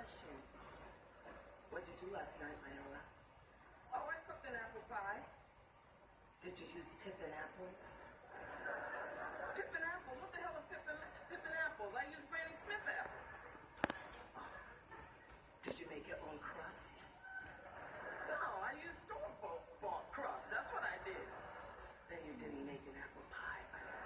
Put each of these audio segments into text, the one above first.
questions. What did you do last night, Viola? Oh, I cooked an apple pie. Did you use pippin apples? Pippin apple? What the hell are pippin apples? I use Granny Smith apples. Did you make your own crust? No, I use store-bought crust. That's what I did. Then you didn't make an apple pie, Viola.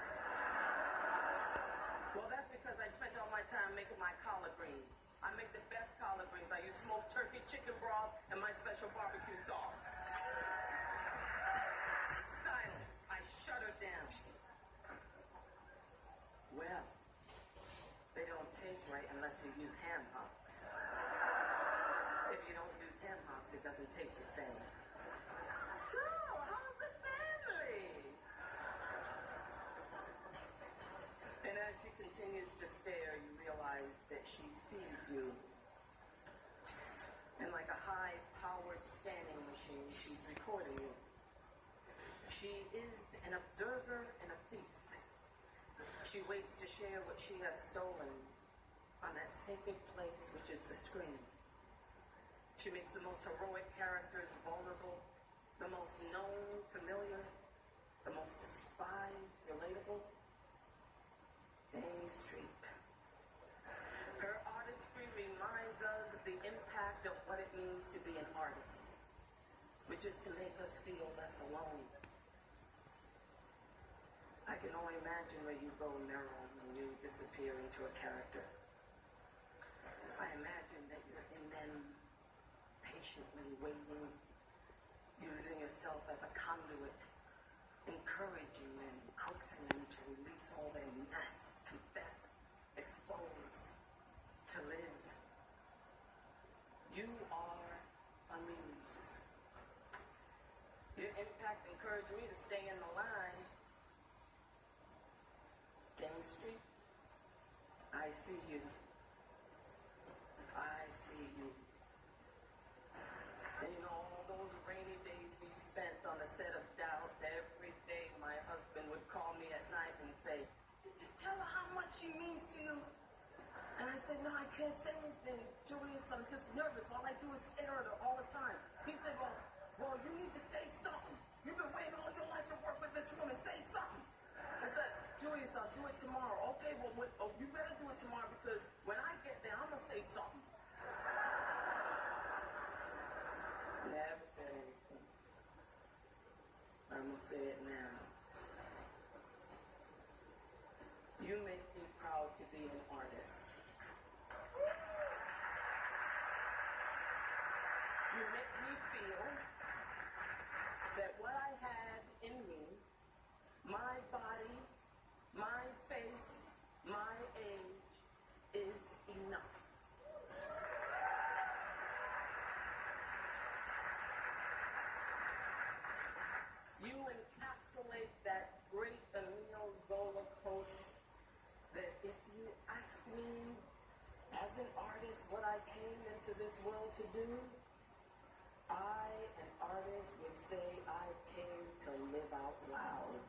Well, that's because I spent all my time making my collard greens. I make the best collard greens. I use smoked turkey, chicken broth, and my special barbecue sauce. Silence. I shut her down. Well, they don't taste right unless you use ham hocks. If you don't use ham hocks, it doesn't taste the same. So, how's the family? And as she continues to stare, you realize that she sees you. And like a high-powered scanning machine, she's recording you. She is an observer and a thief. She waits to share what she has stolen on that sacred place, which is the screen. She makes the most heroic characters vulnerable, the most known familiar, the most despised relatable. Dame Streep. Her artistry reminds us of the impact of what it means to be an artist, which is to make us feel less alone. I can only imagine where you go, marrel, when you disappear into a character. I imagine that you're in them, patiently waiting, using yourself as a conduit, encouraging them, coaxing them to release all their mess, confess, expose, to live. You are a muse. Your impact encouraged me to stay in the line. Dame Streep, I see you. I see you. And you know, all those rainy days we spent on the set of Doubt, every day my husband would call me at night and say, "Did you tell her how much she means to you?" And I said, "No, I can't say anything, Julius, I'm just nervous. All I do is stare at her all the time." He said, well, you need to say something. You've been waiting all your life to work with this woman. Say something. I said, "Julius, I'll do it tomorrow." "Okay, well, you better do it tomorrow because when I get there, I'm going to say something." Never said anything. I'm going to say it now. You make me proud to be an artist. You make me feel that what I had in me, my body, my face, my age, is enough. You encapsulate that great Emile Zola quote that if you ask me as an artist what I came into this world to do, I, an artist, would say I came to live out loud.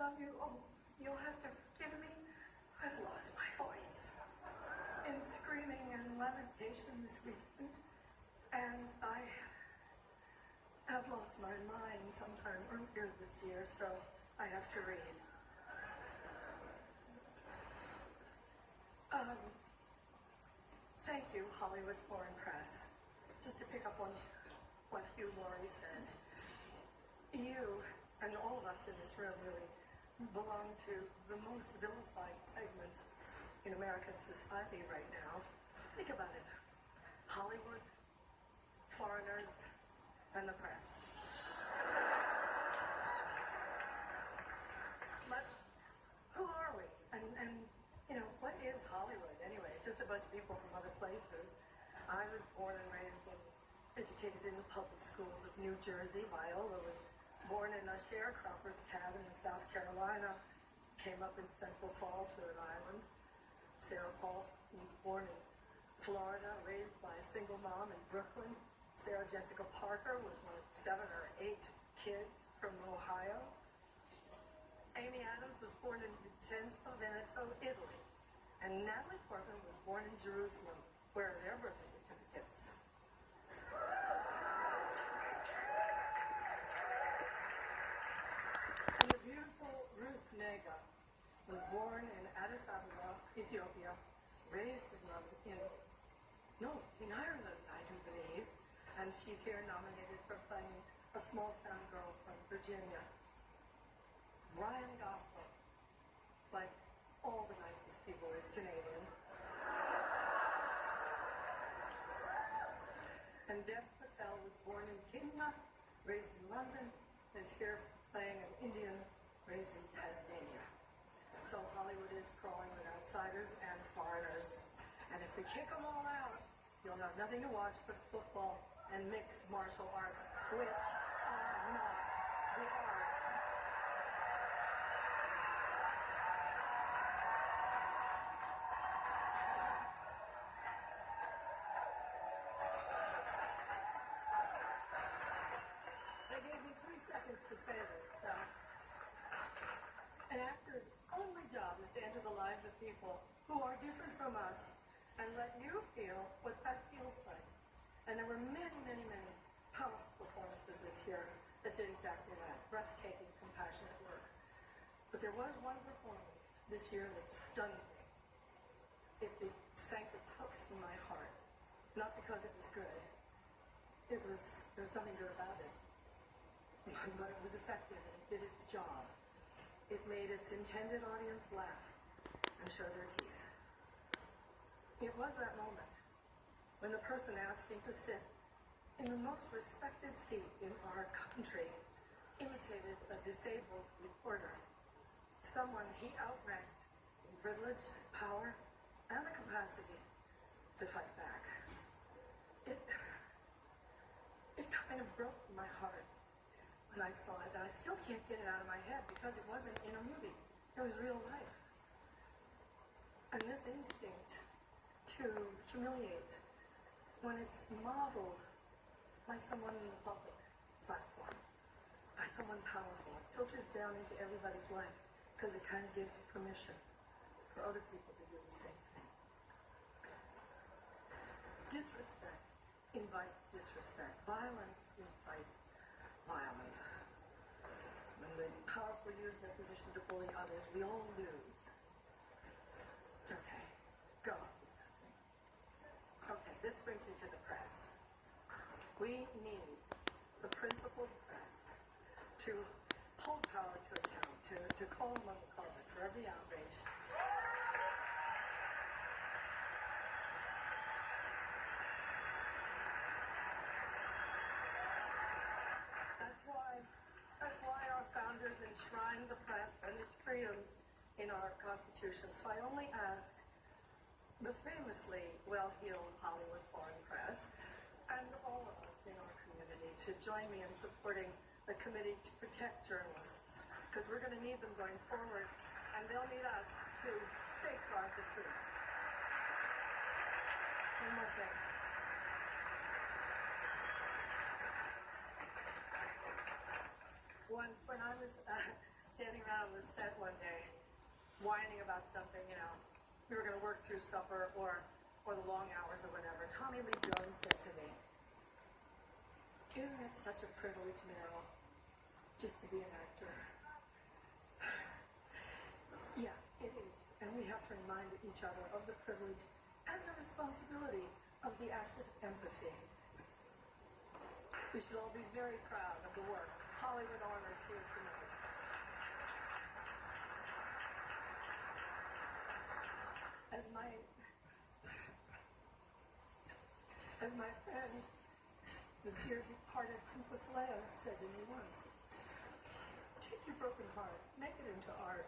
love you. Oh, you'll have to forgive me. I've lost my voice in screaming and lamentation this weekend. And I have lost my mind sometime earlier this year, so I have to read. Thank you, Hollywood Foreign Press. Just to pick up on what Hugh Laurie said, you and all of us in this room really belong to the most vilified segments in American society right now. Think about it. Hollywood, foreigners, and the press. But who are we? And what is Hollywood anyway? It's just a bunch of people from other places. I was born and raised and educated in the public schools of New Jersey. Viola was born in a sharecropper's cabin in South Carolina, came up in Central Falls, Rhode Island. Sarah Paulson was born in Florida, raised by a single mom in Brooklyn. Sarah Jessica Parker was one of 7 or 8 kids from Ohio. Amy Adams was born in Vicenza, Veneto, Italy. And Natalie Portman was born in Jerusalem. Where are their birth certificates? And the beautiful Ruth Nega was born in Addis Ababa, Ethiopia, raised in Ireland, I do believe. And she's here nominated for playing a small town girl from Virginia. Ryan Gosling, like all the nicest people, is Canadian. And Dev Patel was born in Kenya, raised in London, is here playing an Indian raised in Tasmania. So Hollywood is crawling with outsiders and foreigners. And if we kick them all out, you'll have nothing to watch but football and mixed martial arts, which are not the arts. They gave me 3 seconds to say this. An actor's only job is to enter the lives of people who are different from us and let you feel what that feels like. And there were many, many, many powerful performances this year that did exactly that. Breathtaking, compassionate work. But there was one performance this year that stunned me. It sank its hooks in my heart. Not because it was good. There was nothing good about it. But it was effective and it did its job. It made its intended audience laugh and show their teeth. It was that moment when the person asking to sit in the most respected seat in our country imitated a disabled reporter, someone he outranked in privilege, power, and the capacity to fight back. It kind of broke my heart when I saw it, and I still can't get it out of my head because it wasn't in a movie. It was real life. And this instinct to humiliate, when it's modeled by someone in the public platform, by someone powerful, it filters down into everybody's life because it kind of gives permission for other people to do the same thing. Disrespect invites disrespect. Violence incites violence. When the powerful use their position to bully others, we all lose. Okay, go. Okay, this brings me to the press. We need the principled press to hold power to account, to call them on the carpet for every outrage. That's why our founders enshrined the press and its freedoms in our Constitution. So I only ask the famously well-heeled Hollywood Foreign Press and all of us in our community to join me in supporting the Committee to Protect Journalists, because we're going to need them going forward, and they'll need us to safeguard the truth. One more thing. Once when I was standing around on the set one day, whining about something, you know, we were going to work through supper or the long hours or whatever. Tommy Lee Jones said to me, "Isn't it such a privilege, Marrel, just to be an actor?" Yeah, it is. And we have to remind each other of the privilege and the responsibility of the act of empathy. We should all be very proud of the work Hollywood honors here tonight. As my friend, the dear departed Princess Leia, said to me once, "Take your broken heart, make it into art."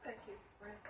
Thank you, friend.